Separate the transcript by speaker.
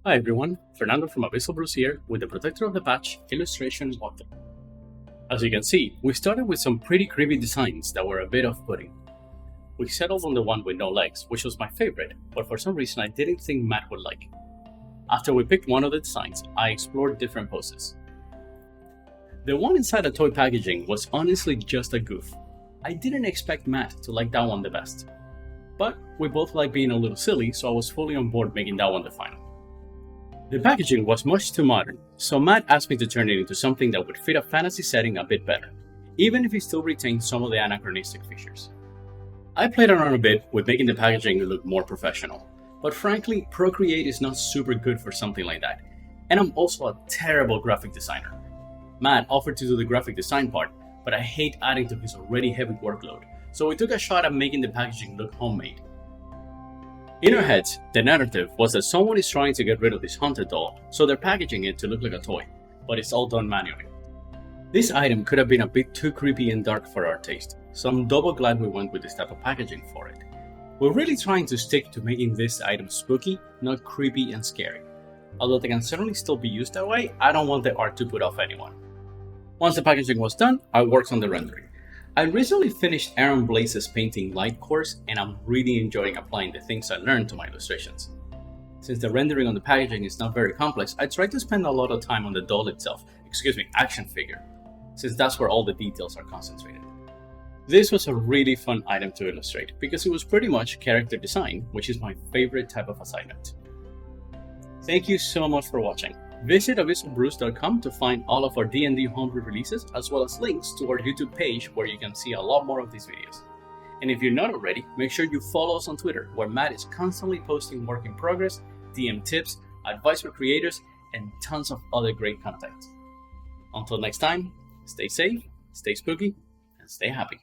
Speaker 1: Hi everyone, Fernando from AbyssalBrews here with the Protector of the Patch illustration walkthrough. As you can see, we started with some pretty creepy designs that were a bit off-putting. We settled on the one with no legs, which was my favorite, but for some reason I didn't think Matt would like. After we picked one of the designs, I explored different poses. The one inside the toy packaging was honestly just a goof. I didn't expect Matt to like that one the best. But we both like being a little silly, so I was fully on board making that one the final. The packaging was much too modern, so Matt asked me to turn it into something that would fit a fantasy setting a bit better, even if it still retained some of the anachronistic features. I played around a bit with making the packaging look more professional, but frankly, Procreate is not super good for something like that, and I'm also a terrible graphic designer. Matt offered to do the graphic design part, but I hate adding to his already heavy workload, so we took a shot at making the packaging look homemade. In our heads, the narrative was that someone is trying to get rid of this haunted doll, so they're packaging it to look like a toy, but it's all done manually. This item could have been a bit too creepy and dark for our taste, so I'm double glad we went with this type of packaging for it. We're really trying to stick to making this item spooky, not creepy and scary. Although they can certainly still be used that way, I don't want the art to put off anyone. Once the packaging was done, I worked on the rendering. I recently finished Aaron Blaze's painting light course, and I'm really enjoying applying the things I learned to my illustrations. Since the rendering on the packaging is not very complex, I tried to spend a lot of time on the doll itself, action figure, since that's where all the details are concentrated. This was a really fun item to illustrate because it was pretty much character design, which is my favorite type of assignment. Thank you so much for watching. Visit AbyssalBrews.com to find all of our D&D homebrew releases, as well as links to our YouTube page where you can see a lot more of these videos. And if you're not already, make sure you follow us on Twitter, where Matt is constantly posting work in progress, DM tips, advice for creators, and tons of other great content. Until next time, stay safe, stay spooky, and stay happy.